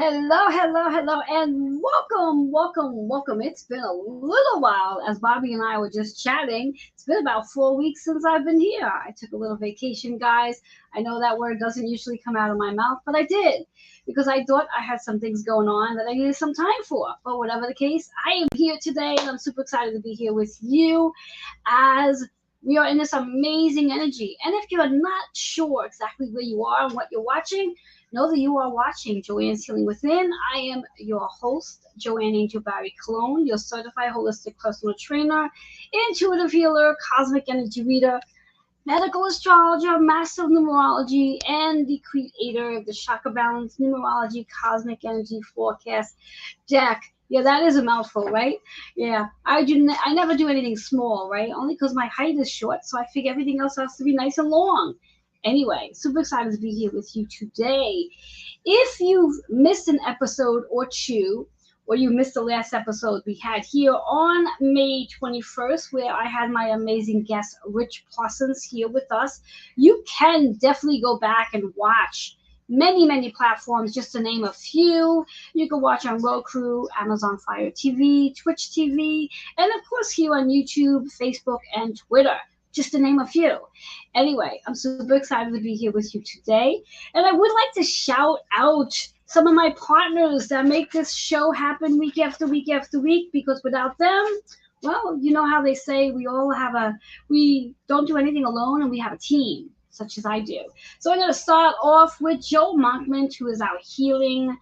Hello, and welcome. It's been a little while as Bobby and I were just chatting. It's been about 4 weeks since I've been here. I took a little vacation, guys. I know that word doesn't usually come out of my mouth, but I did because I thought I had some things going on that I needed some time for. But whatever the case, I am here today and I'm super excited to be here with you as we are in this amazing energy. And if you're not sure exactly where you are and what you're watching, know that you are watching Joanne's Healing Within. I am your host, Joanne Angel Barry Cologne, your certified holistic personal trainer, intuitive healer, cosmic energy reader, medical astrologer, master of numerology, and the creator of the Chakra Balance Numerology Cosmic Energy Forecast deck. Yeah, that is a mouthful, right? Yeah, I never do anything small, right? Only because my height is short, so I figure everything else has to be nice and long. Anyway, super excited to be here with you today. If you've missed an episode or two, or you missed the last episode we had here on May 21st, where I had my amazing guest, Rich Plussens, here with us, you can definitely go back and watch many platforms, just to name a few. You can watch on Roku, Amazon Fire TV, Twitch TV, and of course here on YouTube, Facebook, and Twitter, just to name a few. Anyway, I'm super excited to be here with you today. And I would like to shout out some of my partners that make this show happen week after week after week, because without them, well, you know how they say we don't do anything alone and we have a team, such as I do. So I'm going to start off with Joe Monkman, who is our shamanic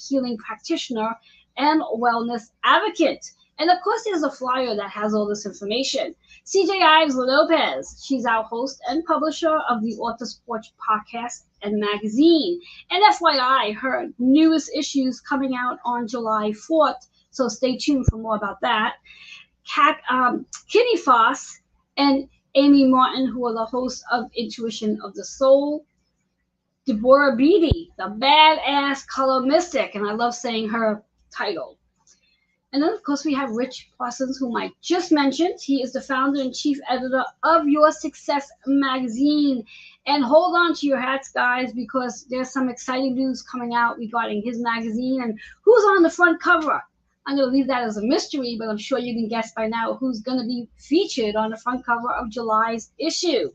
healing practitioner and wellness advocate. And of course, there's a flyer that has all this information. CJ Ives Lopez, she's our host and publisher of the Authors Porch podcast and magazine. And FYI, her newest issue is coming out on July 4th, so stay tuned for more about that. Kitty Foss and Amy Martin, who are the hosts of Intuition of the Soul. Deborah Beatty, the badass color mystic, and I love saying her title. And then, of course, we have Rich Parsons, whom I just mentioned. He is the founder and chief editor of Your Success magazine. And hold on to your hats, guys, because there's some exciting news coming out regarding his magazine and who's on the front cover. I'm going to leave that as a mystery, but I'm sure you can guess by now who's going to be featured on the front cover of July's issue.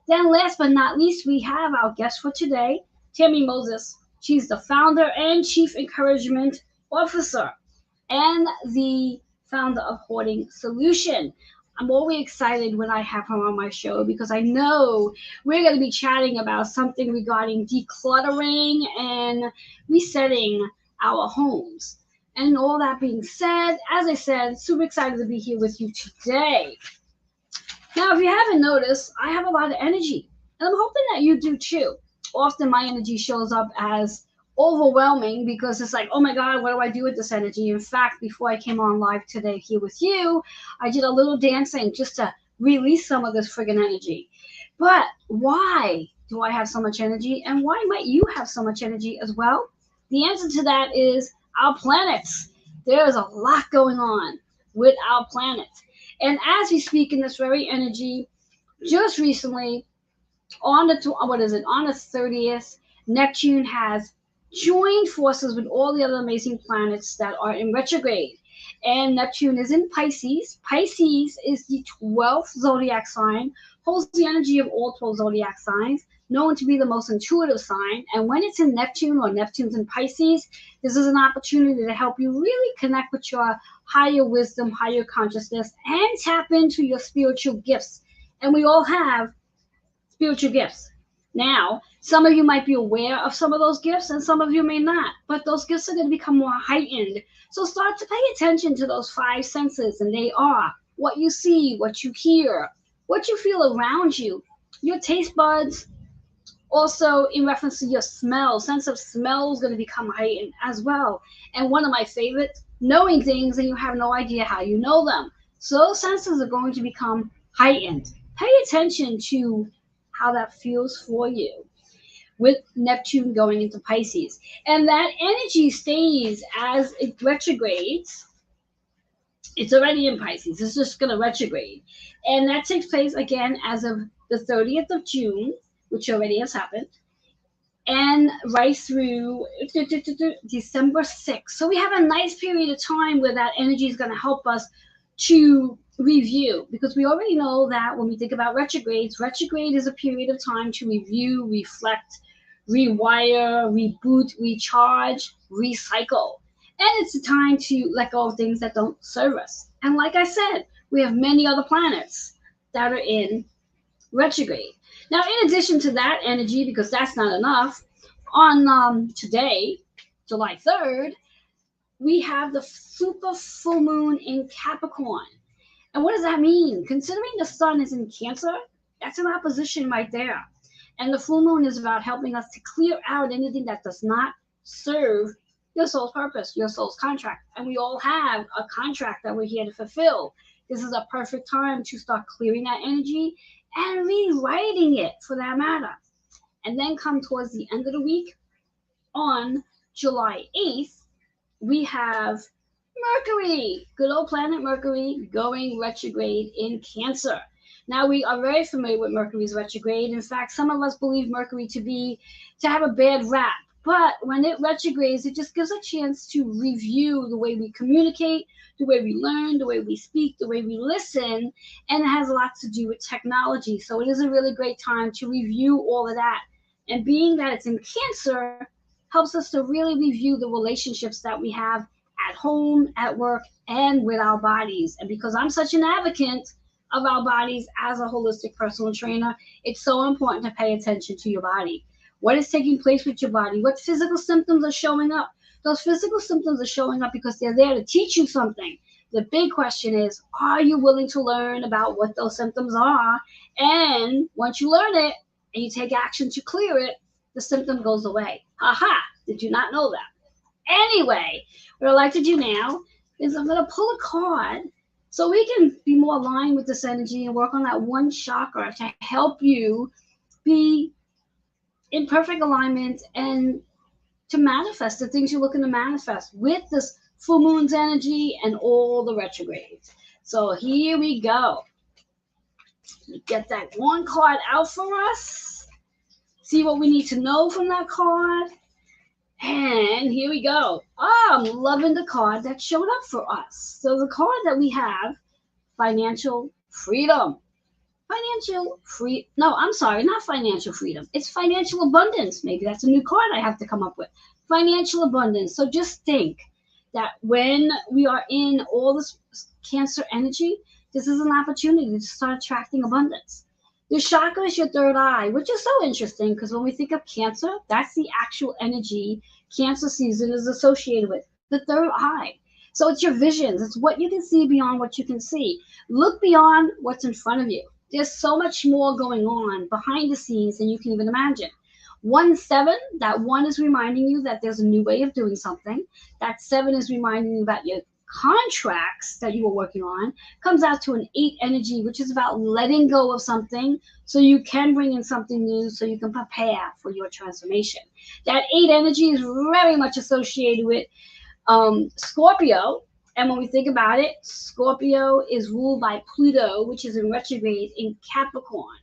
Then, last but not least, we have our guest for today, Tammy Moses. She's the founder and chief encouragement officer and the founder of Hoarding Solution. I'm always excited when I have her on my show because I know we're going to be chatting about something regarding decluttering and resetting our homes. And all that being said, as I said, super excited to be here with you today. Now, if you haven't noticed, I have a lot of energy, and I'm hoping that you do too. Often my energy shows up as overwhelming because it's like, oh my God, what do I do with this energy? In fact, before I came on live today here with you, I did a little dancing just to release some of this friggin' energy. But why do I have so much energy? And why might you have so much energy as well? The answer to that is our planets. There's a lot going on with our planets. And as we speak in this very energy, just recently, on the 30th, Neptune has joined forces with all the other amazing planets that are in retrograde. And Neptune is in Pisces. Pisces is the 12th zodiac sign, holds the energy of all 12 zodiac signs, known to be the most intuitive sign. And when it's in Neptune or Neptune's in Pisces, this is an opportunity to help you really connect with your higher wisdom, higher consciousness, and tap into your spiritual gifts. And we all have spiritual gifts. Now, some of you might be aware of some of those gifts and some of you may not, but those gifts are going to become more heightened. So start to pay attention to those five senses, and they are what you see, what you hear, what you feel around you, your taste buds. Also, in reference to your smell, sense of smell is going to become heightened as well. And one of my favorites, knowing things and you have no idea how you know them. So those senses are going to become heightened. Pay attention to how that feels for you with Neptune going into Pisces. And that energy stays as it retrogrades. It's already in Pisces. It's just going to retrograde. And that takes place again as of the 30th of June, which already has happened. and right through December 6th. So we have a nice period of time where that energy is going to help us to review, because we already know that when we think about retrogrades, retrograde is a period of time to review, reflect, rewire, reboot, recharge, recycle. And it's a time to let go of things that don't serve us. And like I said, we have many other planets that are in retrograde. Now, in addition to that energy, because that's not enough, on today, July 3rd, we have the super full moon in Capricorn. And what does that mean? Considering the sun is in Cancer, that's an opposition right there. And the full moon is about helping us to clear out anything that does not serve your soul's purpose, your soul's contract. And we all have a contract that we're here to fulfill. This is a perfect time to start clearing that energy and rewriting it, for that matter. And then come towards the end of the week, on July 8th, we have Mercury, good old planet Mercury, going retrograde in Cancer. Now, we are very familiar with Mercury's retrograde. In fact, some of us believe Mercury to have a bad rap. But when it retrogrades, it just gives a chance to review the way we communicate, the way we learn, the way we speak, the way we listen, and it has a lot to do with technology. So it is a really great time to review all of that. And being that it's in Cancer, helps us to really review the relationships that we have at home, at work, and with our bodies. And because I'm such an advocate of our bodies as a holistic personal trainer, it's so important to pay attention to your body. What is taking place with your body? What physical symptoms are showing up? Those physical symptoms are showing up because they're there to teach you something. The big question is, are you willing to learn about what those symptoms are? And once you learn it and you take action to clear it, the symptom goes away. Aha! Did you not know that? Anyway, what I'd like to do now is I'm going to pull a card so we can be more aligned with this energy and work on that one chakra to help you be in perfect alignment and to manifest the things you're looking to manifest with this full moon's energy and all the retrogrades. So here we go. Get that one card out for us. See what we need to know from that card. And here we go. Oh, I'm loving the card that showed up for us. So the card that we have, financial freedom. No, I'm sorry, not financial freedom. It's financial abundance. Maybe that's a new card I have to come up with. Financial abundance. So just think that when we are in all this Cancer energy, this is an opportunity to start attracting abundance. The chakra is your third eye, which is so interesting because when we think of Cancer, that's the actual energy Cancer season is associated with, the third eye. So it's your visions. It's what you can see beyond what you can see. Look beyond what's in front of you. There's so much more going on behind the scenes than you can even imagine. 1-7, that 1 is reminding you that there's a new way of doing something. That 7 is reminding you about your contracts that you were working on. Comes out to an 8 energy, which is about letting go of something so you can bring in something new, so you can prepare for your transformation. That 8 energy is very much associated with Scorpio. And when we think about it, Scorpio is ruled by Pluto, which is in retrograde in Capricorn.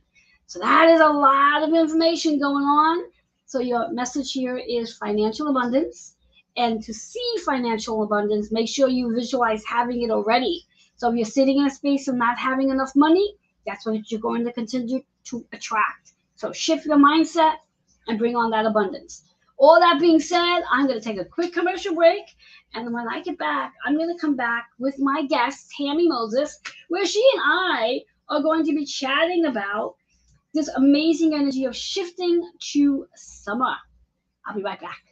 So that is a lot of information going on. So your message here is financial abundance. And to see financial abundance, make sure you visualize having it already. So if you're sitting in a space of not having enough money, that's what you're going to continue to attract. So shift your mindset and bring on that abundance. All that being said, I'm going to take a quick commercial break. And when I get back, I'm going to come back with my guest, Tammy Moses, where she and I are going to be chatting about this amazing energy of shifting to summer. I'll be right back.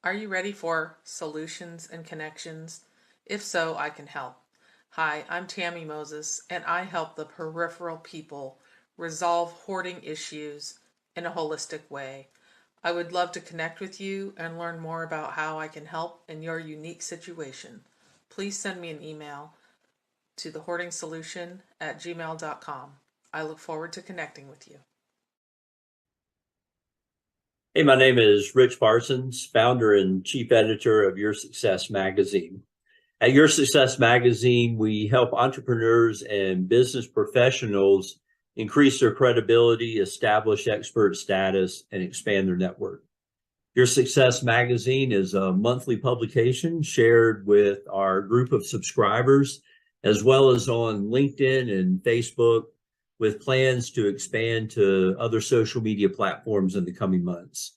Are you ready for solutions and connections? If so, I can help. Hi, I'm Tammy Moses, and I help the peripheral people resolve hoarding issues in a holistic way. I would love to connect with you and learn more about how I can help in your unique situation. Please send me an email to thehoardingsolution@gmail.com. I look forward to connecting with you. Hey, my name is Rich Parsons, founder and chief editor of Your Success Magazine. At Your Success Magazine, we help entrepreneurs and business professionals increase their credibility, establish expert status, and expand their network. Your Success Magazine is a monthly publication shared with our group of subscribers, as well as on LinkedIn and Facebook, with plans to expand to other social media platforms in the coming months.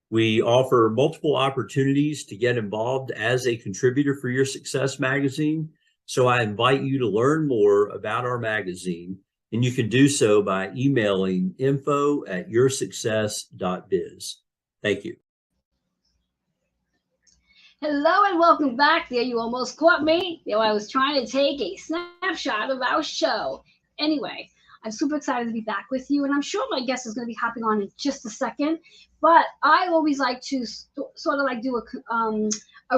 We offer multiple opportunities to get involved as a contributor for Your Success Magazine. So I invite you to learn more about our magazine, and you can do so by emailing info@yoursuccess.biz. Thank you. Hello and welcome back. There, you almost caught me. There, I was trying to take a snapshot of our show. Anyway, I'm super excited to be back with you, and I'm sure my guest is going to be hopping on in just a second. But I always like to sort of like do a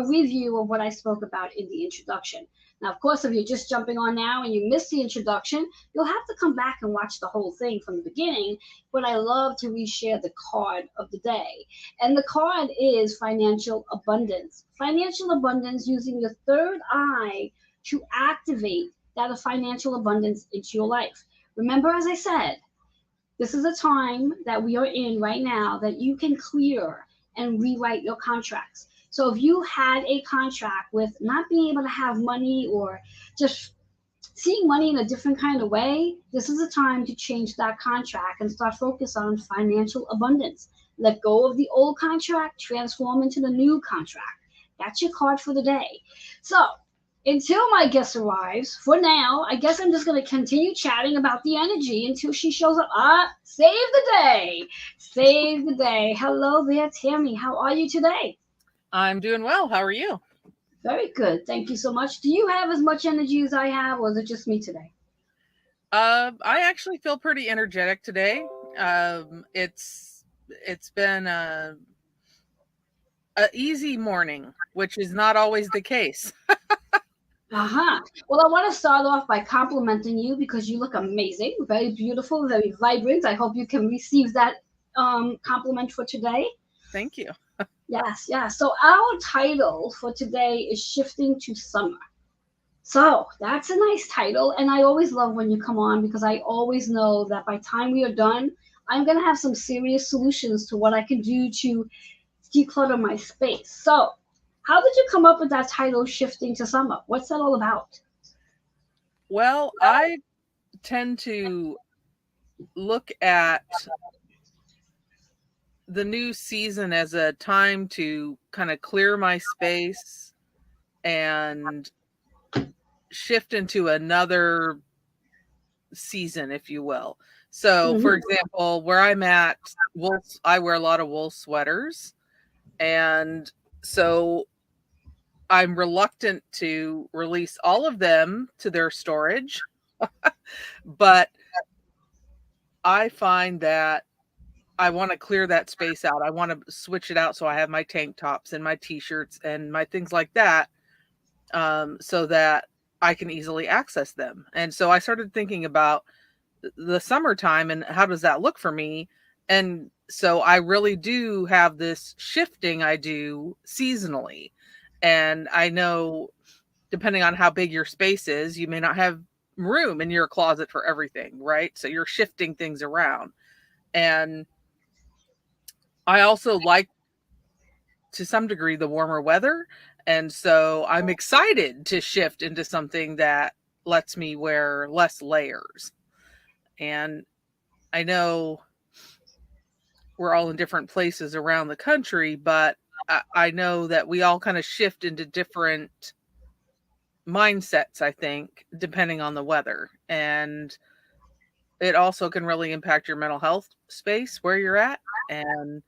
review of what I spoke about in the introduction. Now, of course, if you're just jumping on now and you missed the introduction, you'll have to come back and watch the whole thing from the beginning. But I love to reshare the card of the day. And the card is financial abundance. Financial abundance using your third eye to activate that of financial abundance into your life. Remember, as I said, this is a time that we are in right now that you can clear and rewrite your contracts. So if you had a contract with not being able to have money or just seeing money in a different kind of way, this is a time to change that contract and start focus on financial abundance. Let go of the old contract, transform into the new contract. That's your card for the day. So until my guest arrives, for now, I guess I'm just going to continue chatting about the energy until she shows up. Save the day. Save the day. Hello there, Tammy. How are you today? I'm doing well. How are you? Very good. Thank you so much. Do you have as much energy as I have, or is it just me today? I actually feel pretty energetic today. It's been a easy morning, which is not always the case. Well, I want to start off by complimenting you because you look amazing, very beautiful, very vibrant. I hope you can receive that compliment for today. Thank you. Yes, yes. So our title for today is Shifting to Summer. So that's a nice title, and I always love when you come on because I always know that by time we are done, I'm gonna have some serious solutions to what I can do to declutter my space. So, how did you come up with that title, Shifting to Summer? What's that all about? Well, I tend to look at the new season as a time to kind of clear my space and shift into another season, if you will. So, for Mhm. example, where I'm at, I wear a lot of wool sweaters. And so I'm reluctant to release all of them to their storage. But I find that I want to clear that space out. I want to switch it out so I have my tank tops and my t-shirts and my things like that, so that I can easily access them. And so I started thinking about the summertime and how does that look for me. And so I really do have this shifting I do seasonally. And I know depending on how big your space is, you may not have room in your closet for everything, right? So you're shifting things around. And I also like to some degree the warmer weather. And so I'm excited to shift into something that lets me wear less layers. And I know we're all in different places around the country, but I know that we all kind of shift into different mindsets, I think, depending on the weather. And it also can really impact your mental health space where you're at. And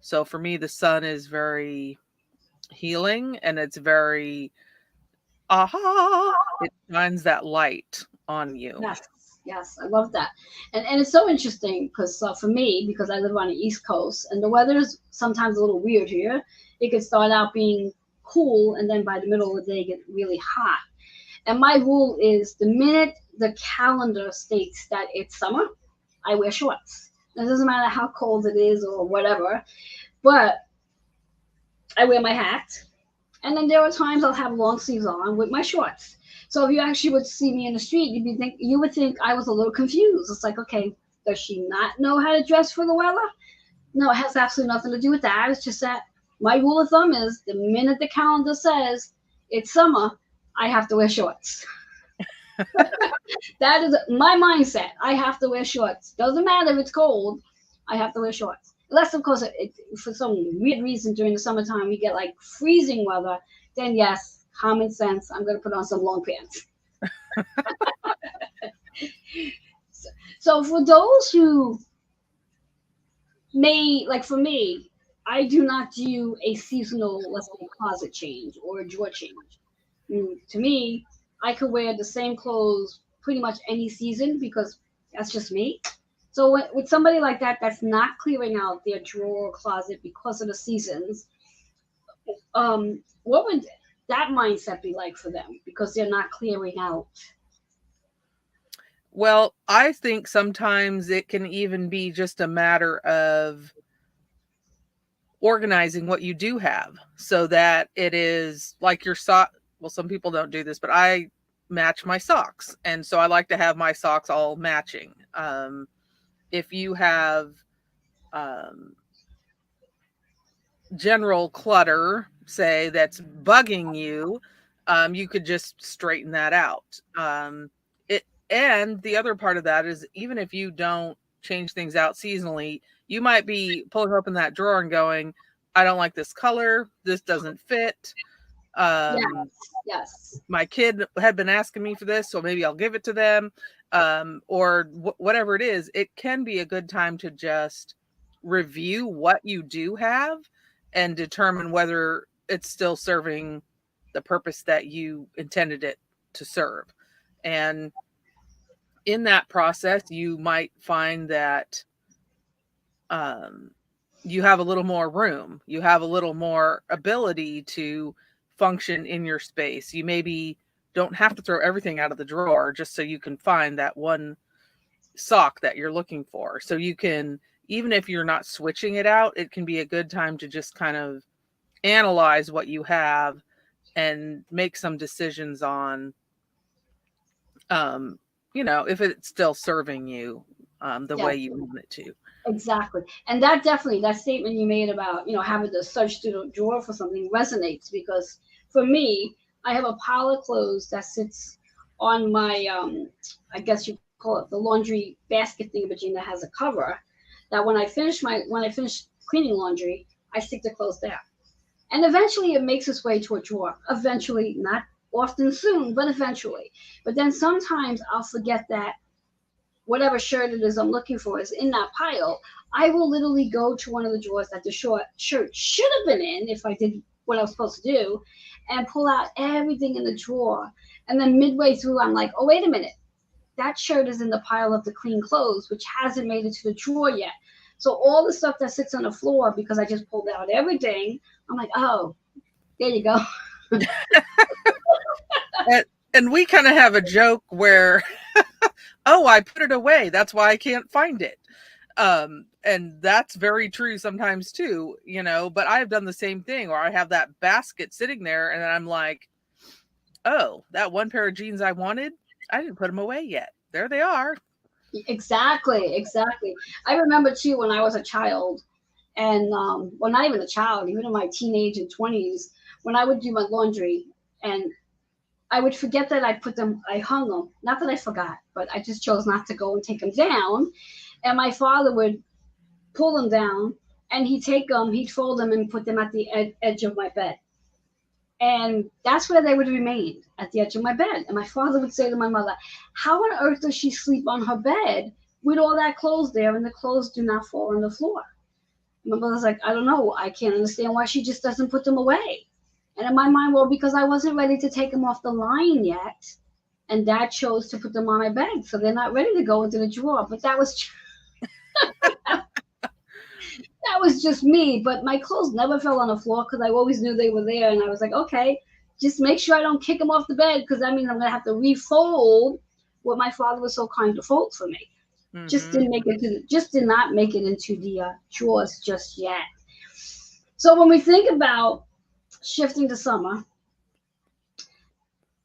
so for me, the sun is very healing and it's very it shines that light on you. Yes, yes, I love that, and it's so interesting because for me, because I live on the East Coast, and the weather is sometimes a little weird here. It could start out being cool, and then by the middle of the day, get really hot. And my rule is the minute the calendar states that it's summer, I wear shorts. It doesn't matter how cold it is or whatever. But I wear my hat. And then there are times I'll have long sleeves on with my shorts. So if you actually would see me in the street, you would think I was a little confused. It's like, okay, does she not know how to dress for the weather? No, it has absolutely nothing to do with that. It's just that my rule of thumb is the minute the calendar says it's summer, I have to wear shorts. That is my mindset. I have to wear shorts. Doesn't matter if it's cold, I have to wear shorts. Unless, of course, for some weird reason during the summertime we get like freezing weather, then yes, common sense, I'm going to put on some long pants. So for those who like for me, I do not do a seasonal, let's say, closet change or a drawer change. To me, I could wear the same clothes pretty much any season because that's just me. So with somebody like that, that's not clearing out their drawer or closet because of the seasons, what would that mindset be like for them? Because they're not clearing out. Well, I think sometimes it can even be just a matter of organizing what you do have so that it is like your sock. Well, some people don't do this, but I match my socks. And so I like to have my socks all matching. If you have um, general clutter, say, that's bugging you, you could just straighten that out. And the other part of that is even if you don't change things out seasonally, you might be pulling open that drawer and going, I don't like this color. This doesn't fit. Yes, yes, My kid had been asking me for this, so maybe I'll give it to them. Or whatever it is, it can be a good time to just review what you do have and determine whether it's still serving the purpose that you intended it to serve. And in that process, you might find that um, you have a little more room, you have a little more ability to function in your space. You maybe don't have to throw everything out of the drawer just so you can find that one sock that you're looking for. So you can, even if you're not switching it out, it can be a good time to just kind of analyze what you have and make some decisions on if it's still serving you the yes. way you want it to. Exactly. And that definitely, that statement you made about, having to search through the drawer for something resonates because for me, I have a pile of clothes that sits on my, I guess you call it the laundry basket thingamajig that has a cover that when I finish cleaning laundry, I stick the clothes there. And eventually it makes its way to a drawer. Eventually, not often soon, but eventually. But then sometimes I'll forget that whatever shirt it is I'm looking for is in that pile. I will literally go to one of the drawers that the shirt should have been in if I did what I was supposed to do and pull out everything in the drawer. And then midway through, I'm like, oh, wait a minute. That shirt is in the pile of the clean clothes, which hasn't made it to the drawer yet. So all the stuff that sits on the floor because I just pulled out everything, I'm like, oh, there you go. And we kind of have a joke where, oh, I put it away. That's why I can't find it. And that's very true sometimes too, but I've done the same thing where I have that basket sitting there and I'm like, oh, that one pair of jeans I wanted, I didn't put them away yet. There they are. Exactly, exactly. I remember too when I was a child, and well, not even a child, even in my teenage and 20s, when I would do my laundry, and I would forget that I hung them. Not that I forgot, but I just chose not to go and take them down. And my father would pull them down, and he'd fold them and put them at the edge of my bed. And that's where they would remain, at the edge of my bed. And my father would say to my mother, how on earth does she sleep on her bed with all that clothes there and the clothes do not fall on the floor? And my mother's like, I don't know. I can't understand why she just doesn't put them away. And in my mind, well, because I wasn't ready to take them off the line yet. And Dad chose to put them on my bed. So they're not ready to go into the drawer. But that was that was just me. But my clothes never fell on the floor because I always knew they were there. And I was like, okay, just make sure I don't kick them off the bed because that means I'm going to have to refold what my father was so kind to fold for me. Just Mm-hmm. didn't make it to, just did not make it into the drawers just yet. So when we think about shifting to summer,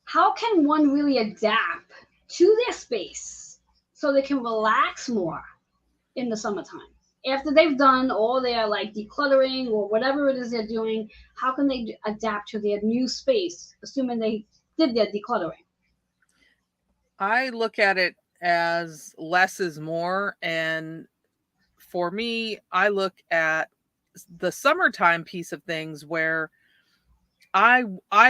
how can one really adapt to their space so they can relax more in the summertime? After they've done all their like decluttering or whatever it is they're doing, how can they adapt to their new space, assuming they did their decluttering? I look at it as less is more. And for me, I look at the summertime piece of things where I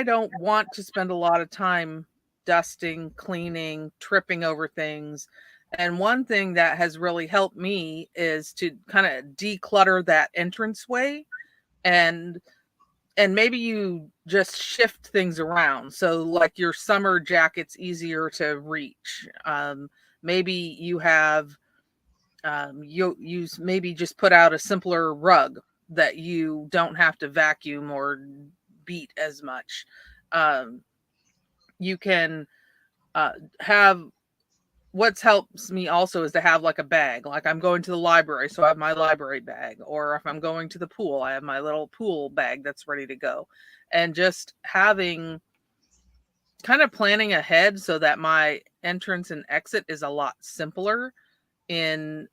don't want to spend a lot of time dusting, cleaning, tripping over things. And one thing that has really helped me is to kind of declutter that entranceway, and maybe you just shift things around. So like your summer jacket's easier to reach. Maybe you have you maybe just put out a simpler rug that you don't have to vacuum or beat as much. Um, you can have what's helps me also is to have like a bag. Like I'm going to the library, so I have my library bag, or if I'm going to the pool, I have my little pool bag that's ready to go. And just having kind of planning ahead so that my entrance and exit is a lot simpler, in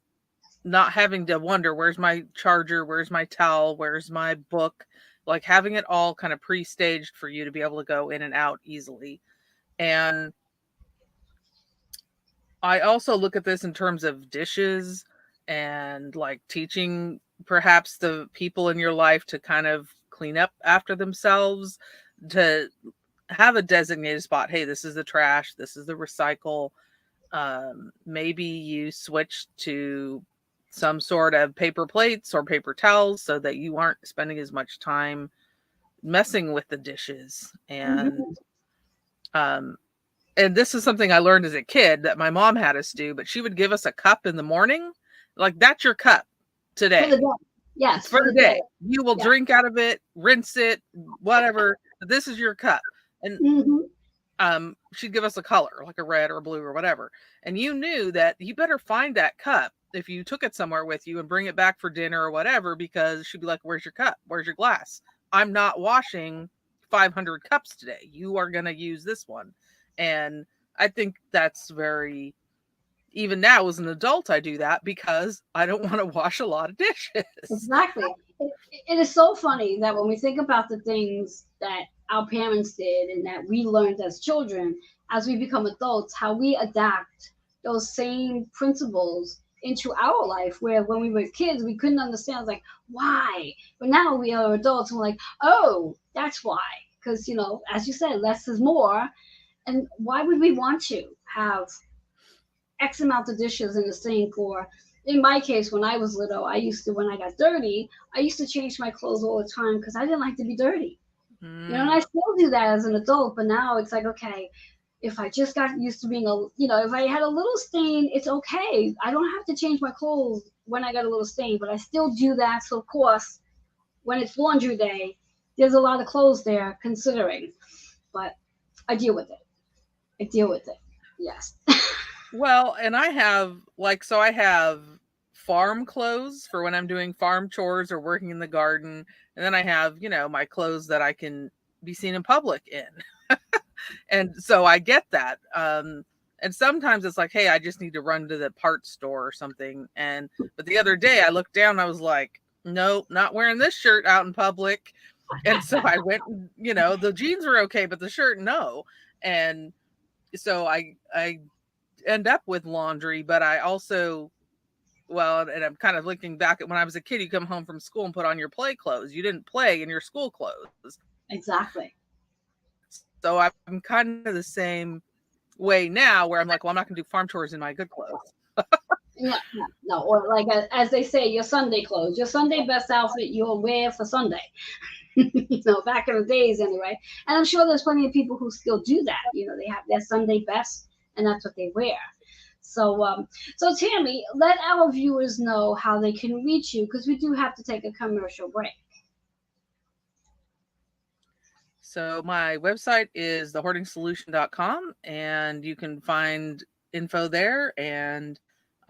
not having to wonder where's my charger, where's my towel, where's my book, like having it all kind of pre-staged for you to be able to go in and out easily. And I also look at this in terms of dishes, and like teaching perhaps the people in your life to kind of clean up after themselves, to have a designated spot. Hey, this is the trash, this is the recycle. Maybe you switch to some sort of paper plates or paper towels so that you aren't spending as much time messing with the dishes. Mm-hmm. Um, and this is something I learned as a kid that my mom had us do, but she would give us a cup in the morning. Like, that's your cup For the today. day. It's Yes, for for the the day. day. You will Yeah. drink out of it, rinse it, whatever. But this is your cup. And Mm-hmm. she'd give us a color, like a red or a blue or whatever. And you knew that you better find that cup if you took it somewhere with you and bring it back for dinner or whatever, because she'd be like, where's your cup? Where's your glass? I'm not washing 500 cups today. You are going to use this one. And I think that's very, even now as an adult, I do that because I don't want to wash a lot of dishes. Exactly. It is so funny that when we think about the things that our parents did and that we learned as children, as we become adults, how we adapt those same principles into our life. Where when we were kids, we couldn't understand, like, why? But now we are adults and we're like, oh, that's why. Because, as you said, less is more. And why would we want to have X amount of dishes in the sink? Or in my case, when I was little, when I got dirty, I used to change my clothes all the time because I didn't like to be dirty. And I Mm, still do that as an adult, but now it's like, okay, if I just got used to being if I had a little stain, it's okay. I don't have to change my clothes when I got a little stain, but I still do that. So, of course, when it's laundry day, there's a lot of clothes there considering, but I deal with it. I deal with it. Yes. well, and I have like, so I have farm clothes for when I'm doing farm chores or working in the garden. And then I have, my clothes that I can be seen in public in. And so I get that. And sometimes it's like, hey, I just need to run to the parts store or something. But the other day I looked down, I was like, nope, not wearing this shirt out in public. And so I went, the jeans were okay, but the shirt, no. And so I end up with laundry, but I also, well, and I'm kind of looking back at when I was a kid, you come home from school and put on your play clothes. You didn't play in your school clothes. Exactly. So I'm kind of the same way now, where I'm like, well, I'm not going to do farm chores in my good clothes. Yeah, no, no, or like as they say, your Sunday clothes, your Sunday best outfit you'll wear for Sunday. Back in the days anyway. And I'm sure there's plenty of people who still do that. They have their Sunday best, and that's what they wear. So Tammy, let our viewers know how they can reach you because we do have to take a commercial break. So my website is thehoardingsolution.com, and you can find info there. And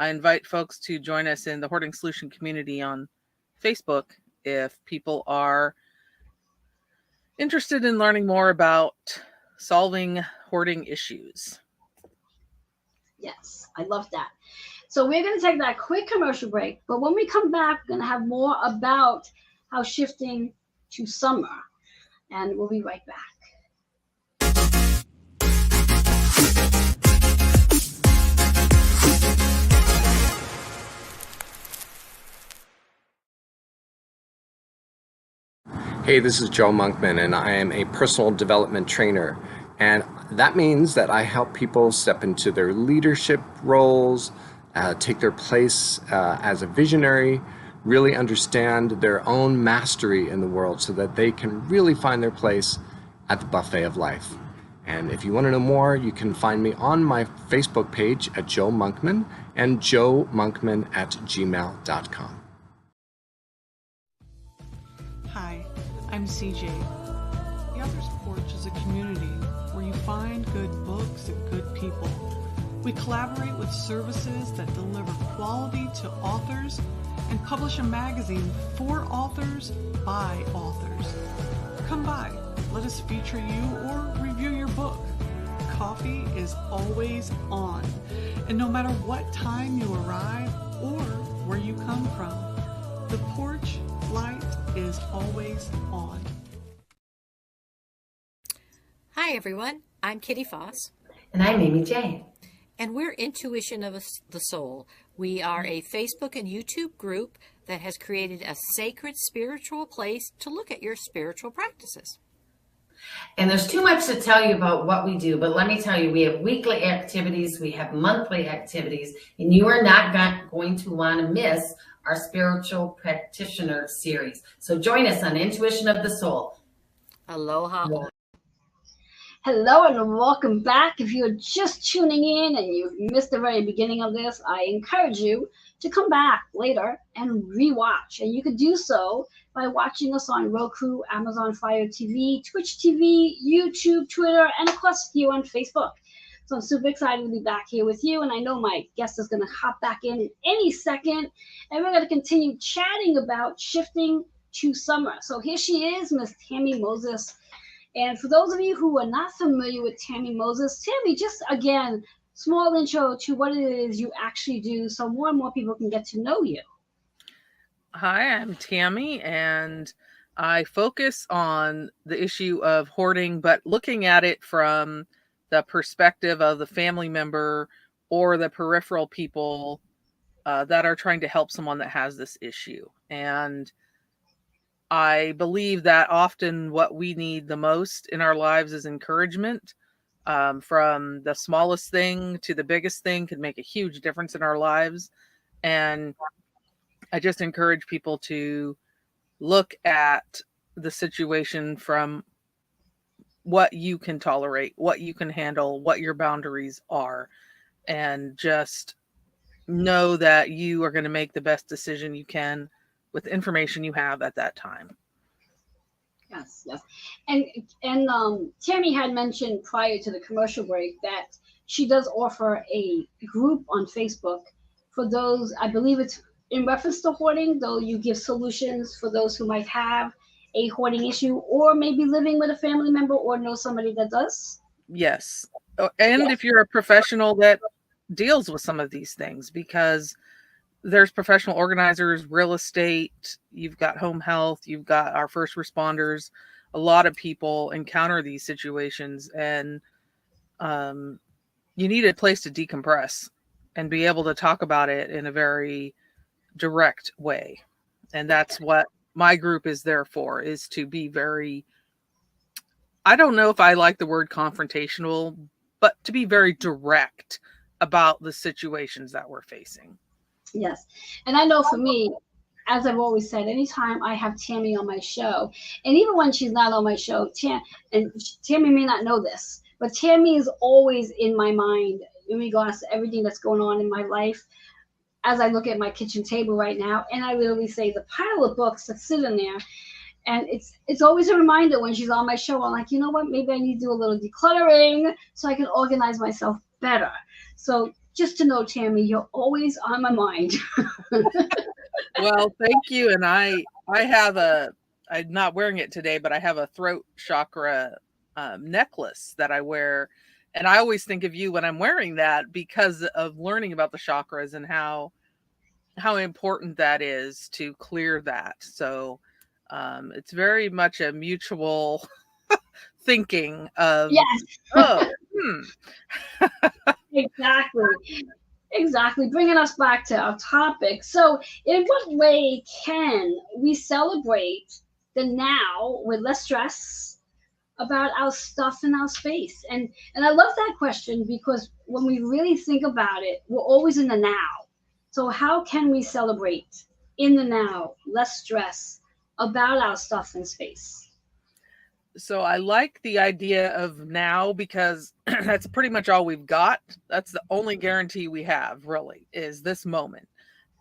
I invite folks to join us in the Hoarding Solution community on Facebook if people are interested in learning more about solving hoarding issues. Yes, I love that. So we're going to take that quick commercial break, but when we come back, we're going to have more about how shifting to summer, and we'll be right back. Hey, this is Joe Monkman, and I am a personal development trainer. And that means that I help people step into their leadership roles, take their place as a visionary, really understand their own mastery in the world so that they can really find their place at the buffet of life. And if you want to know more, you can find me on my Facebook page at Joe Monkman and joemonkman@gmail.com. Hi, I'm CJ. The Author's Porch is a community where you find good books and good people. We collaborate with services that deliver quality to authors and publish a magazine for authors by authors. Come by, let us feature you or review your book. Coffee is always on, and no matter what time you arrive or where you come from, the porch light is always on. Hi everyone, I'm Kitty Foss. And I'm Amy J. And we're Intuition of the Soul. We are a Facebook and YouTube group that has created a sacred spiritual place to look at your spiritual practices. And there's too much to tell you about what we do, but let me tell you, we have weekly activities, we have monthly activities, and you are not going to want to miss our spiritual practitioner series. So join us on Intuition of the Soul. Aloha. Hello and welcome back. If you're just tuning in and you've missed the very beginning of this, I encourage you to come back later and rewatch. And you could do so by watching us on Roku, Amazon Fire TV, Twitch TV, YouTube, Twitter, and of course here on Facebook. So I'm super excited to be back here with you. And I know my guest is going to hop back in any second. And we're going to continue chatting about shifting to summer. So here she is, Miss Tammy Moses. And for those of you who are not familiar with Tammy Moses, Tammy, just again, small intro to what it is you actually do so more and more people can get to know you. Hi, I'm Tammy, and I focus on the issue of hoarding, but looking at it from the perspective of the family member or the peripheral people that are trying to help someone that has this issue. And I believe that often what we need the most in our lives is encouragement. From the smallest thing to the biggest thing can make a huge difference in our lives. And I just encourage people to look at the situation from what you can tolerate, what you can handle, what your boundaries are, and just know that you are going to make the best decision you can with the information you have at that time. Yes. And Tammy had mentioned prior to the commercial break that she does offer a group on Facebook for those, I believe it's in reference to hoarding, though you give solutions for those who might have a hoarding issue or maybe living with a family member or know somebody that does. Yes. And if you're a professional that deals with some of these things, because there's professional organizers, real estate, you've got home health, you've got our first responders. A lot of people encounter these situations, and you need a place to decompress and be able to talk about it in a very direct way. And that's what my group is there for, is to be very, I don't know if I like the word confrontational, but to be very direct about the situations that we're facing. Yes. And I know for me, as I've always said, anytime I have Tammy on my show, and even when she's not on my show, Tammy may not know this, but Tammy is always in my mind in regards to everything that's going on in my life. As I look at my kitchen table right now, and I literally say the pile of books that sit in there, and it's always a reminder when she's on my show. I'm like, you know what? Maybe I need to do a little decluttering so I can organize myself better. So just to know, Tammy, you're always on my mind. Well, thank you. And I have I'm not wearing it today, but I have a throat chakra necklace that I wear. And I always think of you when I'm wearing that because of learning about the chakras and how important that is to clear that. So it's very much a mutual thinking of, Yes, oh, exactly. Exactly. Bringing us back to our topic. So, in what way can we celebrate the now with less stress about our stuff in our space? And I love that question because when we really think about it, we're always in the now. So, how can we celebrate in the now, less stress about our stuff in space? so I like the idea of now because that's pretty much all we've got. That's the only guarantee we have, really, is this moment.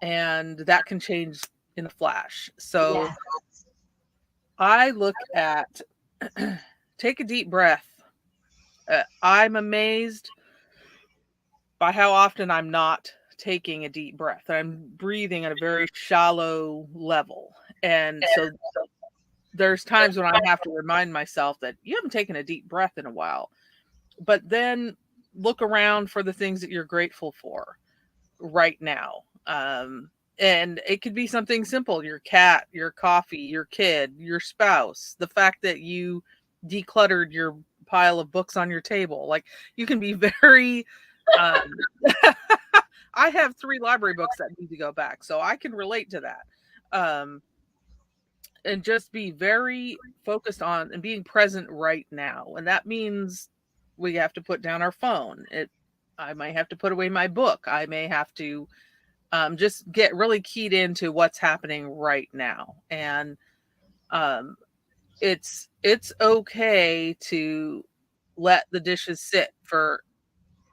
And that can change in a flash. So Yeah. I look at take a deep breath. I'm amazed by how often I'm not taking a deep breath. I'm breathing at a very shallow level. And so there's times when I have to remind myself that you haven't taken a deep breath in a while. But then look around for the things that you're grateful for right now. And it could be something simple: your cat, your coffee, your kid, your spouse, the fact that you decluttered your pile of books on your table. Like, you can be very um I have 3 library books that need to go back, so I can relate to that. Um and just be very focused on and being present right now. And that means we have to put down our phone. I might have to put away my book. I may have to just get really keyed into what's happening right now. And um, it's okay to let the dishes sit for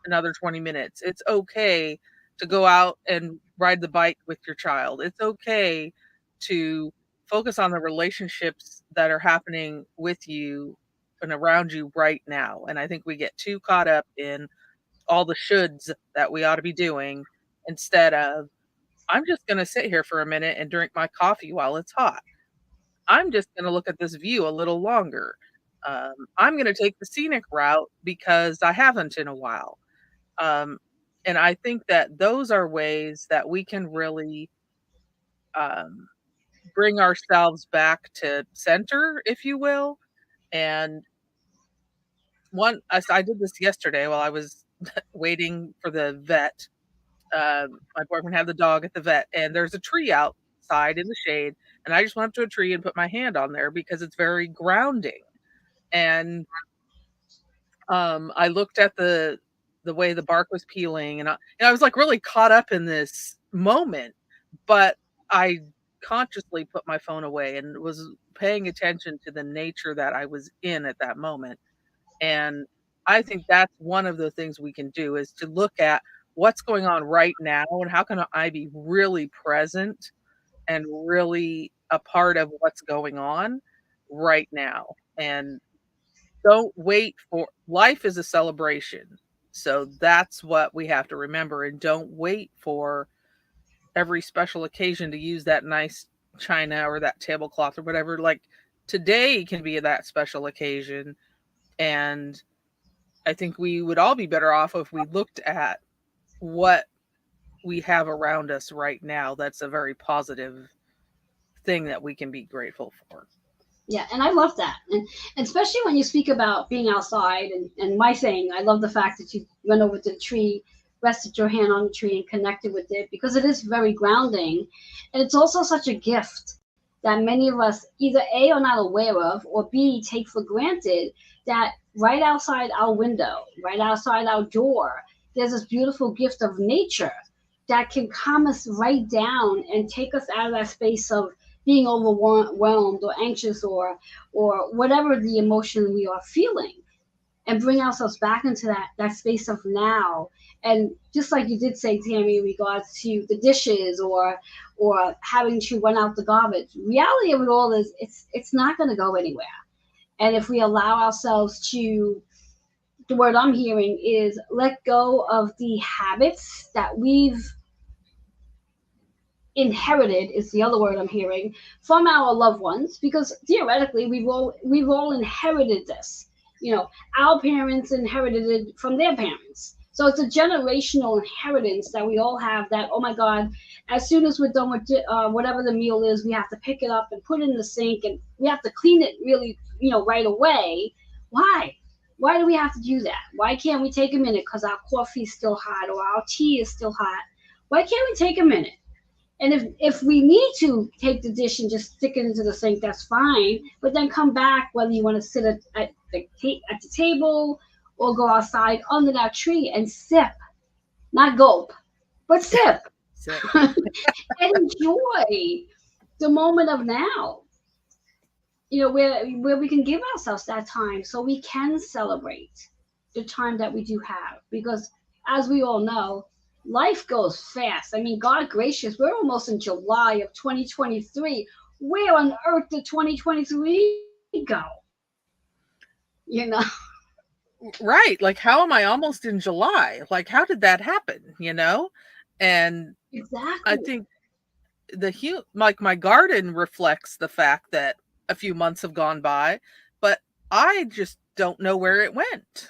another 20 minutes. It's okay to go out and ride the bike with your child. It's okay to focus on the relationships that are happening with you and around you right now. And I think we get too caught up in all the shoulds that we ought to be doing instead of, I'm just going to sit here for a minute and drink my coffee while it's hot. I'm just going to look at this view a little longer. I'm going to take the scenic route because I haven't in a while. Um, and I think that those are ways that we can really um, bring ourselves back to center, if you will. And I did this yesterday while I was waiting for the vet. My boyfriend had the dog at the vet, and there's a tree outside in the shade. And I just went up to a tree and put my hand on there because it's very grounding. And I looked at the way the bark was peeling, and I was, like, really caught up in this moment, but I consciously put my phone away and was paying attention to the nature that I was in at that moment, and I think that's one of the things we can do is to look at what's going on right now and how can I be really present and really a part of what's going on right now, and don't wait for life is a celebration. So that's what we have to remember, and don't wait for every special occasion to use that nice china or that tablecloth or whatever. Like, today can be that special occasion, and I think we would all be better off if we looked at what we have around us right now. That's a very positive thing that we can be grateful for. Yeah, and I love that. And especially when you speak about being outside and my thing, I love the fact that you went over to the tree, rested your hand on the tree and connected with it because it is very grounding. And it's also such a gift that many of us either A are not aware of or B take for granted that right outside our window, right outside our door, there's this beautiful gift of nature that can calm us right down and take us out of that space of being overwhelmed or anxious or whatever the emotion we are feeling and bring ourselves back into that space of now. And just like you did say, Tammy, in regards to the dishes or having to run out the garbage, reality of it all is it's not going to go anywhere. And if we allow ourselves to the word I'm hearing is let go of the habits that we've inherited is the other word I'm hearing from our loved ones, because theoretically we've all inherited this. You know, our parents inherited it from their parents. So it's a generational inheritance that we all have, that, oh my God, as soon as we're done with whatever the meal is, we have to pick it up and put it in the sink, and we have to clean it really, right away. Why? Why do we have to do that? Why can't we take a minute because our coffee's still hot or our tea is still hot? Why can't we take a minute? And if we need to take the dish and just stick it into the sink, that's fine. But then come back, whether you want to sit at the table or go outside under that tree and sip, not gulp, but sip, So, and enjoy the moment of now. Where we can give ourselves that time so we can celebrate the time that we do have, because as we all know, life goes fast. I mean, God gracious, we're almost in July of 2023. Where on earth did 2023 go? you know right. Like, how am I almost in July? Like, how did that happen? And I exactly. think like my garden reflects the fact that a few months have gone by, but I just don't know where it went.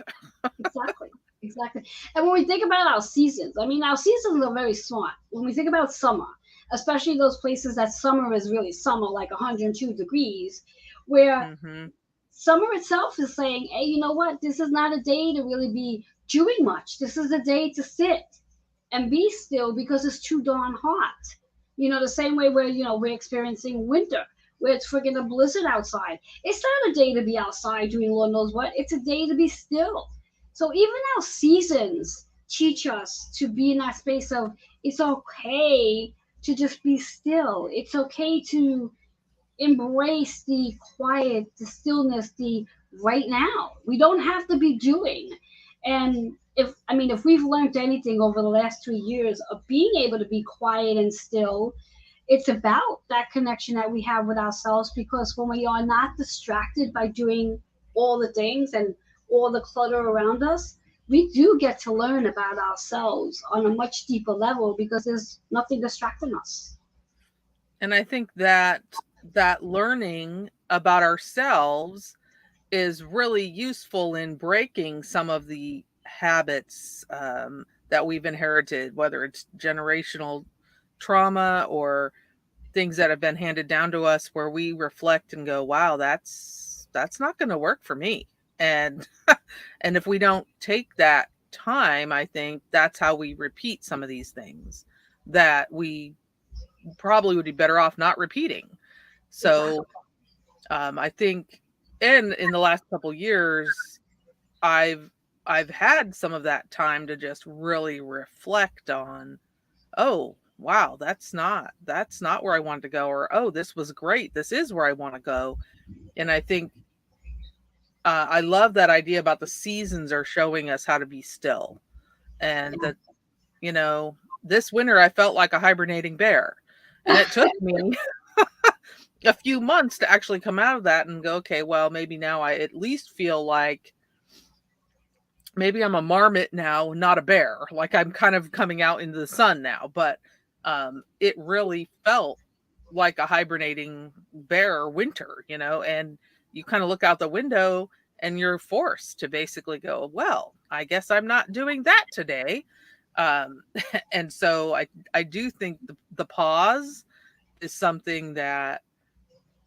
Exactly. Exactly. And when we think about our seasons, I mean, our seasons are very smart. When we think about summer, especially those places that summer is really summer, like 102 degrees, where Hmm. summer itself is saying, hey, you know what? This is not a day to really be doing much. This is a day to sit and be still because it's too darn hot. The same way where, we're experiencing winter, where it's freaking a blizzard outside. It's not a day to be outside doing Lord knows what. It's a day to be still. So even our seasons teach us to be in that space of it's okay to just be still. It's okay to embrace the quiet, the stillness, the right now. We don't have to be doing. And if we've learned anything over the last 3 years of being able to be quiet and still, it's about that connection that we have with ourselves, because when we are not distracted by doing all the things and all the clutter around us, we do get to learn about ourselves on a much deeper level because there's nothing distracting us. And I think that learning about ourselves is really useful in breaking some of the habits that we've inherited, whether it's generational trauma or things that have been handed down to us, where we reflect and go, wow, that's not going to work for me. And and if we don't take that time, I think that's how we repeat some of these things that we probably would be better off not repeating. Exactly. So I think in the last couple years, I've I've had some of that time to just really reflect on, oh wow, that's not where I wanted to go, or oh, this was great, this is where I want to go. And I think I love that idea about the seasons are showing us how to be still, and that you know this winter I felt like a hibernating bear, and it took me a few months to actually come out of that and go, okay, well, maybe now I at least feel like maybe I'm a marmot now, not a bear. Like I'm kind of coming out into the sun now, but it really felt like a hibernating bear winter, and you kind of look out the window and you're forced to basically go, well, I guess I'm not doing that today. Um, and so I do think the pause is something that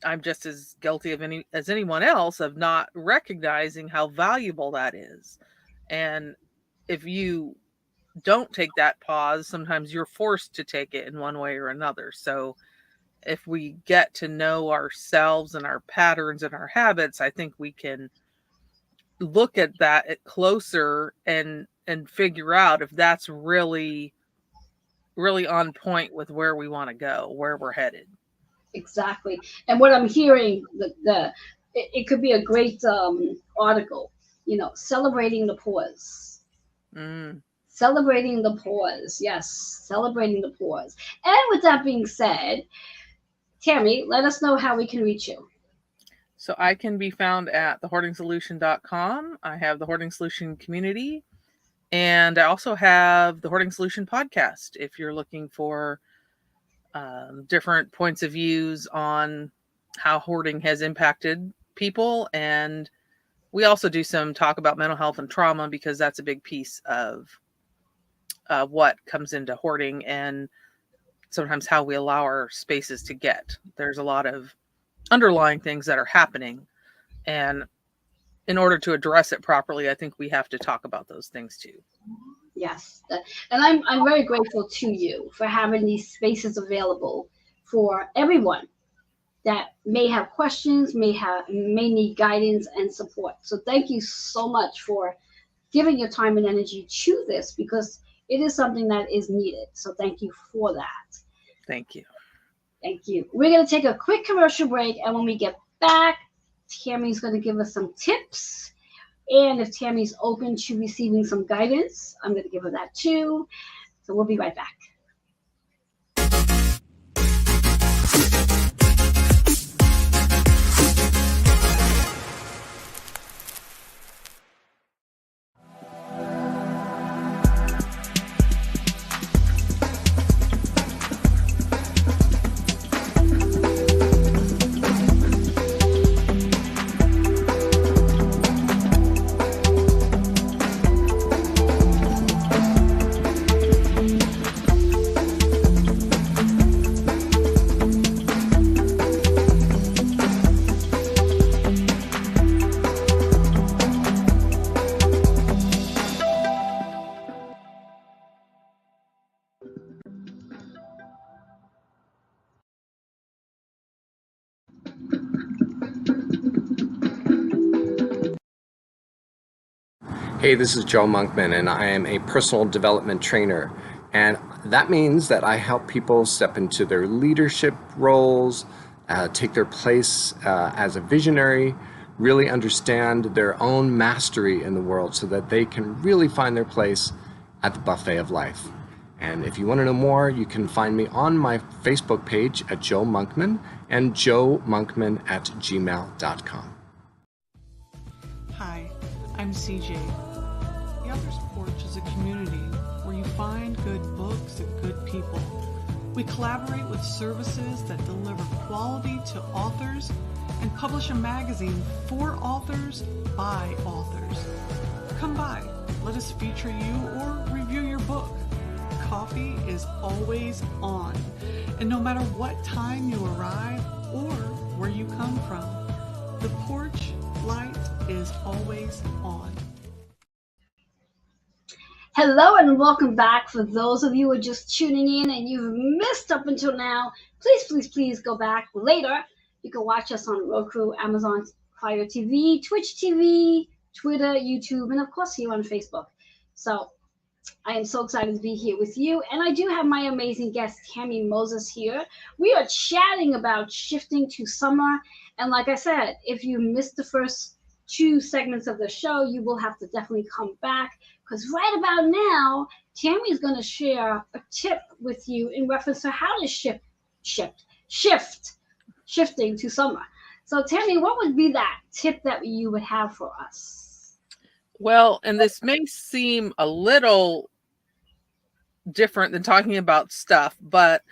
I'm just as guilty of as anyone else of not recognizing how valuable that is. And if you don't take that pause, sometimes you're forced to take it in one way or another. So if we get to know ourselves and our patterns and our habits, I think we can look at that closer and figure out if that's really on point with where we want to go, where we're headed. Exactly. And what I'm hearing, it could be a great article, celebrating the pause. Mm. Celebrating the pause. Yes, celebrating the pause. And with that being said, Tammy, let us know how we can reach you. So I can be found at thehoardingsolution.com. I have the Hoarding Solution community, and I also have the Hoarding Solution podcast. If you're looking for different points of views on how hoarding has impacted people, and we also do some talk about mental health and trauma, because that's a big piece of what comes into hoarding, and sometimes how we allow our spaces to get. There's a lot of underlying things that are happening, and in order to address it properly, I think we have to talk about those things too. Yes, and I'm very grateful to you for having these spaces available for everyone that may have questions, may need guidance and support. So thank you so much for giving your time and energy to this, because it is something that is needed. So thank you for that. Thank you. Thank you. We're going to take a quick commercial break, and when we get back, Tammy's going to give us some tips. And if Tammy's open to receiving some guidance, I'm going to give her that too. So we'll be right back. Hey, this is Joe Monkman, and I am a personal development trainer. And that means that I help people step into their leadership roles, take their place as a visionary, really understand their own mastery in the world so that they can really find their place at the buffet of life. And if you want to know more, you can find me on my Facebook page at Joe Monkman and joemonkman@gmail.com. Hi, I'm CJ. The Author's Porch is a community where you find good books and good people. We collaborate with services that deliver quality to authors and publish a magazine for authors by authors. Come by, let us feature you or review your book. Coffee is always on, and no matter what time you arrive or where you come from, the porch light is always on. Hello and welcome back. For those of you who are just tuning in and you've missed up until now, please go back later. You can watch us on Roku, Amazon Fire TV, Twitch TV, Twitter, YouTube, and of course here on Facebook. So I am so excited to be here with you. And I do have my amazing guest, Tammy Moses, here. We are chatting about shifting to summer. And like I said, if you missed the first 2 segments of the show, you will have to definitely come back, because right about now, Tammy is going to share a tip with you in reference to how to shifting to summer. So Tammy, what would be that tip that you would have for us? Well, and this may seem a little different than talking about stuff, but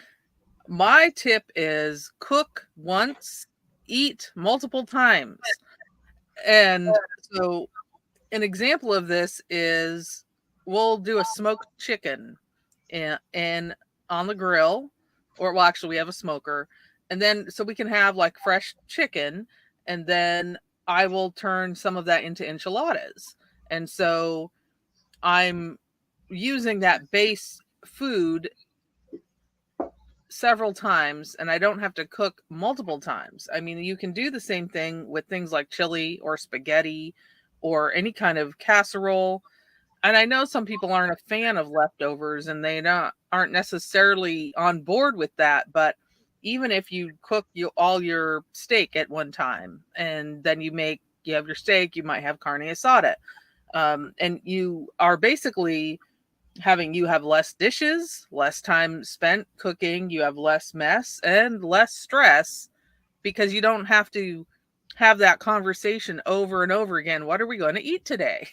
my tip is cook once, eat multiple times. And so an example of this is we'll do a smoked chicken and on the grill, or well, actually we have a smoker, and then so we can have like fresh chicken, and then I will turn some of that into enchiladas. And so I'm using that base food several times, and I don't have to cook multiple times. I mean, you can do the same thing with things like chili or spaghetti or any kind of casserole. And I know some people aren't a fan of leftovers and they aren't necessarily on board with that, but even if you cook all your steak at one time and then you have your steak, you might have carne asada, and you are basically you have less dishes, less time spent cooking, you have less mess and less stress, because you don't have to have that conversation over and over again. What are we going to eat today?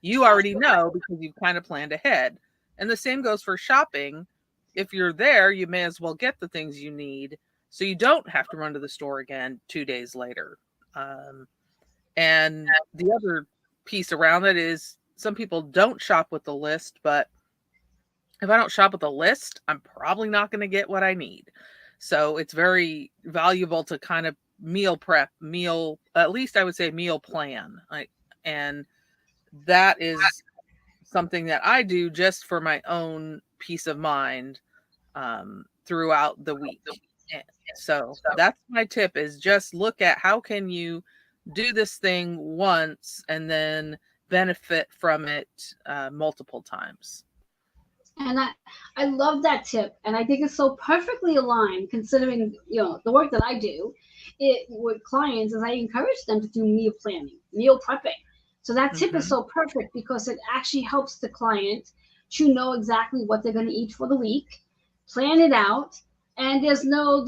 You already know because you've kind of planned ahead. And the same goes for shopping. If you're there, you may as well get the things you need so you don't have to run to the store again 2 days later. And the other piece around it is some people don't shop with the list, but if I don't shop with the list, I'm probably not going to get what I need. So it's very valuable to kind of meal prep, at least I would say meal plan. And that is something that I do just for my own peace of mind throughout the week. And so that's my tip, is just look at how can you do this thing once and then benefit from it multiple times. And I love that tip, and I think it's so perfectly aligned considering the work that I do with clients. Is I encourage them to do meal planning, meal prepping. So that tip is so perfect because it actually helps the client to know exactly what they're going to eat for the week, plan it out, and there's no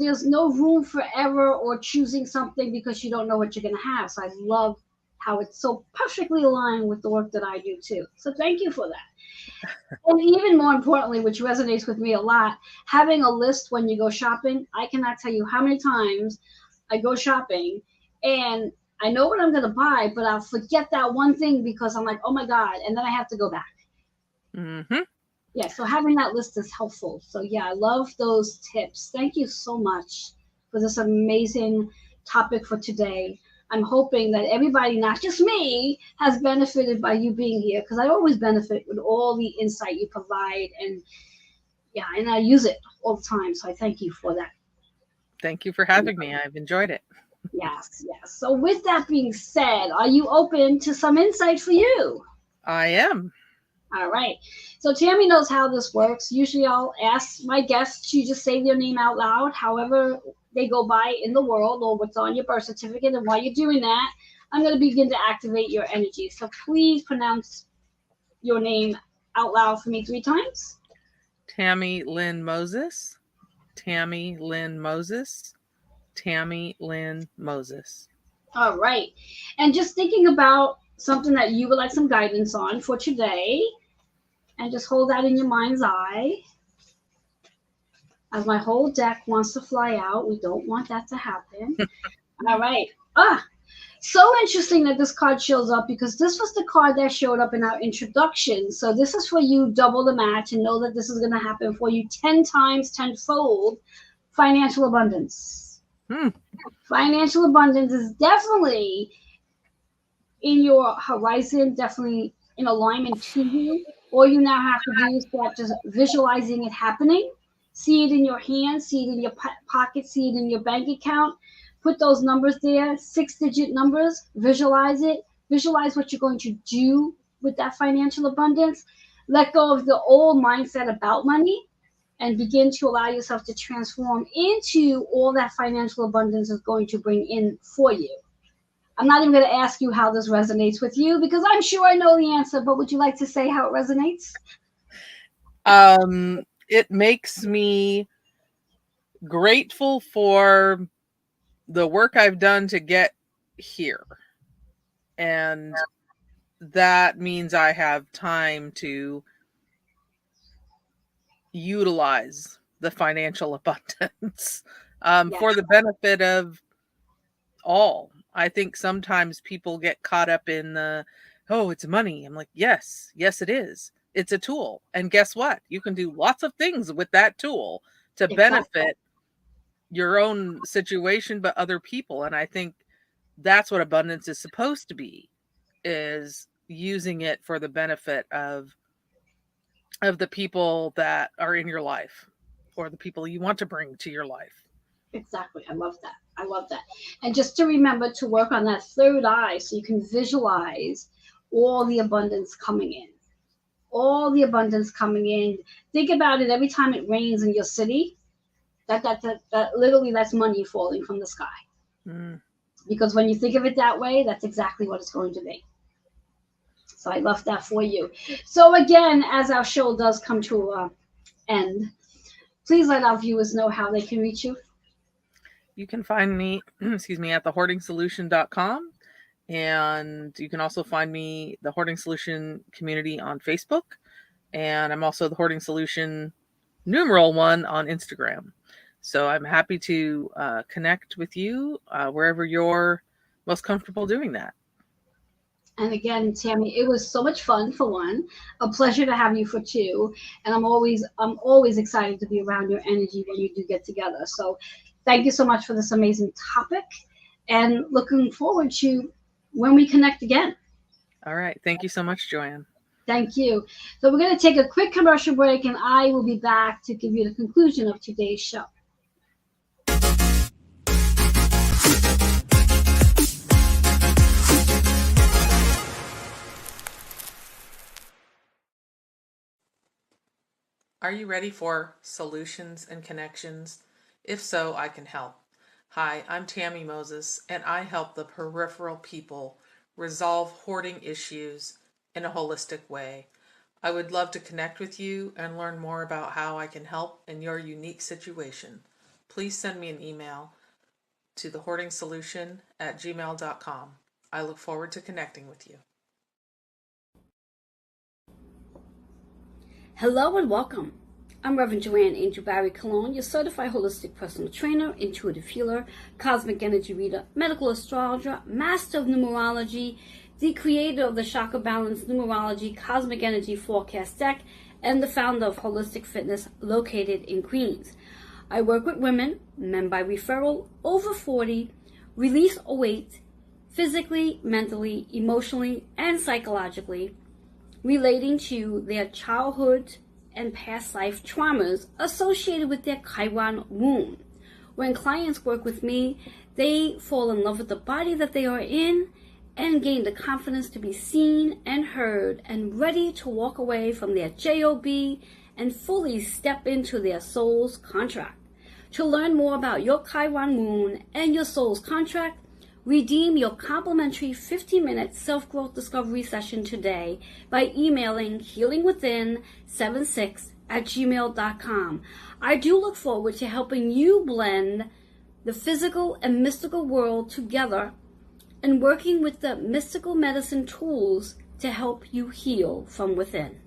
room for error or choosing something because you don't know what you're going to have. So I love how it's so perfectly aligned with the work that I do too. So thank you for that. And even more importantly, which resonates with me a lot, having a list when you go shopping. I cannot tell you how many times I go shopping and I know what I'm going to buy, but I'll forget that one thing because I'm like, oh my God. And then I have to go back. Yeah. So having that list is helpful. So yeah, I love those tips. Thank you so much for this amazing topic for today. I'm hoping that everybody, not just me, has benefited by you being here, because I always benefit with all the insight you provide, and I use it all the time. So I thank you for that. Thank you for having me. I've enjoyed it. Yes. So with that being said, are you open to some insight for you? I am. All right. So Tammy knows how this works. Usually I'll ask my guests to just say their name out loud, however they go by in the world or what's on your birth certificate. And while you're doing that, I'm going to begin to activate your energy. So please pronounce your name out loud for me 3 times. Tammy Lynn Moses. Tammy Lynn Moses. Tammy Lynn Moses. All right. And just thinking about something that you would like some guidance on for today, and just hold that in your mind's eye. As my whole deck wants to fly out, we don't want that to happen. All right. So interesting that this card shows up, because this was the card that showed up in our introduction. So this is for you, double the match, and know that this is going to happen for you 10 times, tenfold. Financial abundance. Financial abundance is definitely in your horizon, definitely in alignment to you. All you now have to do is start just visualizing it happening. See it in your hand, see it in your pocket, see it in your bank account. Put those numbers there, 6-digit numbers, visualize it. Visualize what you're going to do with that financial abundance. Let go of the old mindset about money and begin to allow yourself to transform into all that financial abundance is going to bring in for you. I'm not even going to ask you how this resonates with you, because I'm sure I know the answer, but would you like to say how it resonates? It makes me grateful for the work I've done to get here. And that means I have time to utilize the financial abundance for the benefit of all. I think sometimes people get caught up in it's money. I'm like, yes, it is. It's a tool. And guess what? You can do lots of things with that tool to benefit your own situation, but other people. And I think that's what abundance is supposed to be, is using it for the benefit of the people that are in your life, or the people you want to bring to your life. Exactly. I love that. And just to remember to work on that third eye so you can visualize all the abundance coming in. All the abundance coming in. Think about it every time it rains in your city. That literally, that's money falling from the sky. Because when you think of it that way, that's exactly what it's going to be. So I love that for you. So again, as our show does come to an end, please let our viewers know how they can reach you. You can find me, excuse me, at thehoardingsolution.com. And you can also find me, the Hoarding Solution community, on Facebook. And I'm also the Hoarding Solution #1 on Instagram. So I'm happy to connect with you wherever you're most comfortable doing that. And again, Tammy, it was so much fun for one, a pleasure to have you for two, and I'm always excited to be around your energy when you do get together. So, thank you so much for this amazing topic, and looking forward to when we connect again. All right. Thank you so much, Joanne. Thank you. So we're going to take a quick commercial break, and I will be back to give you the conclusion of today's show. Are you ready for solutions and connections? If so, I can help. Hi, I'm Tammy Moses, and I help the peripheral people resolve hoarding issues in a holistic way. I would love to connect with you and learn more about how I can help in your unique situation. Please send me an email to thehoardingsolution@gmail.com. I look forward to connecting with you. Hello and welcome. I'm Reverend Joanne Angel Barry Cologne, your certified holistic personal trainer, intuitive healer, cosmic energy reader, medical astrologer, master of numerology, the creator of the Chakra Balance Numerology Cosmic Energy Forecast Deck, and the founder of Holistic Fitness located in Queens. I work with women, men by referral, over 40, release or weight, physically, mentally, emotionally, and psychologically, relating to their childhood and past life traumas associated with their Chiron womb. When clients work with me, they fall in love with the body that they are in and gain the confidence to be seen and heard and ready to walk away from their job and fully step into their soul's contract. To learn more about your Chiron moon and your soul's contract, redeem your complimentary 15-minute self-growth discovery session today by emailing healingwithin76@gmail.com. I do look forward to helping you blend the physical and mystical world together and working with the mystical medicine tools to help you heal from within.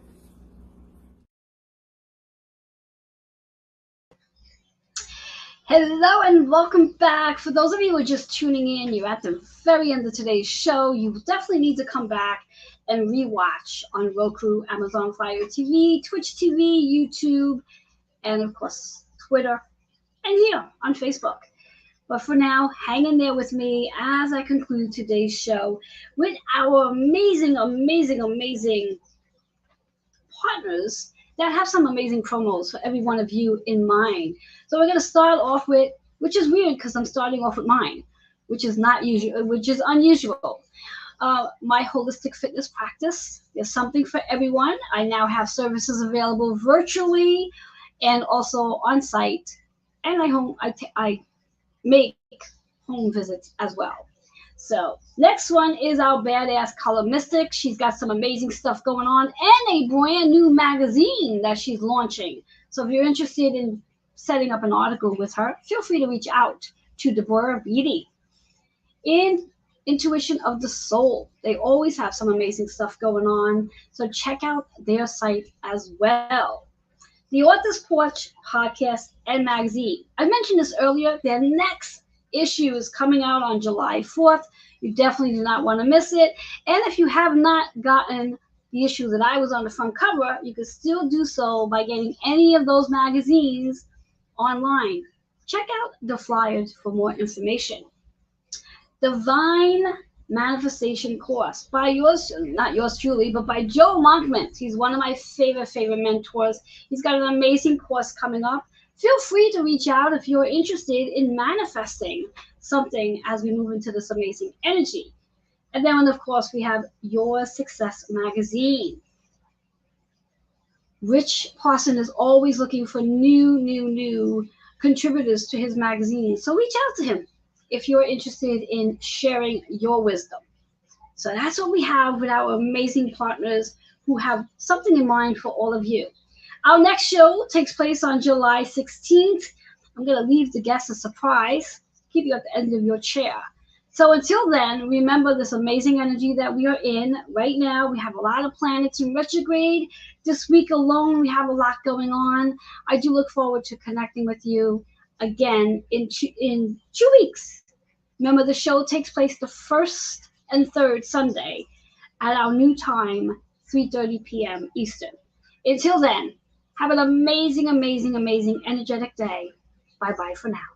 Hello and welcome back. For those of you who are just tuning in, you're at the very end of today's show. You definitely need to come back and rewatch on Roku, Amazon Fire TV, Twitch TV, YouTube, and of course Twitter, and here on Facebook. But for now, hang in there with me as I conclude today's show with our amazing partners that have some amazing promos for every one of you in mind. So we're going to start off with, which is weird because I'm starting off with mine, which is not usual, which is unusual. My holistic fitness practice. There's something for everyone. I now have services available virtually and also on site, and I make home visits as well. So next one is our badass color mystic. She's got some amazing stuff going on and a brand new magazine that she's launching. So if you're interested in setting up an article with her, feel free to reach out to Deborah Beatty. In Intuition of the Soul, they always have some amazing stuff going on. So check out their site as well. The Author's Porch podcast and magazine. I mentioned this earlier. Their next issue is coming out on July 4th. You definitely do not want to miss it. And if you have not gotten the issue that I was on the front cover, you can still do so by getting any of those magazines online. Check out the flyers for more information. Divine Manifestation course by not yours truly, but by Joe Monkman. He's one of my favorite mentors. He's got an amazing course coming up. Feel free to reach out if you're interested in manifesting something as we move into this amazing energy. And then, of course, we have Your Success Magazine. Rich Parson is always looking for new contributors to his magazine. So reach out to him if you're interested in sharing your wisdom. So that's what we have with our amazing partners who have something in mind for all of you. Our next show takes place on July 16th. I'm going to leave the guests a surprise. keep you at the end of your chair. So until then, remember this amazing energy that we are in right now. We have a lot of planets in retrograde. This week alone, we have a lot going on. I do look forward to connecting with you again in 2 weeks. Remember, the show takes place the first and third Sunday at our new time, 3:30 p.m. Eastern. Until then, have an amazing, amazing, amazing, energetic day. Bye-bye for now.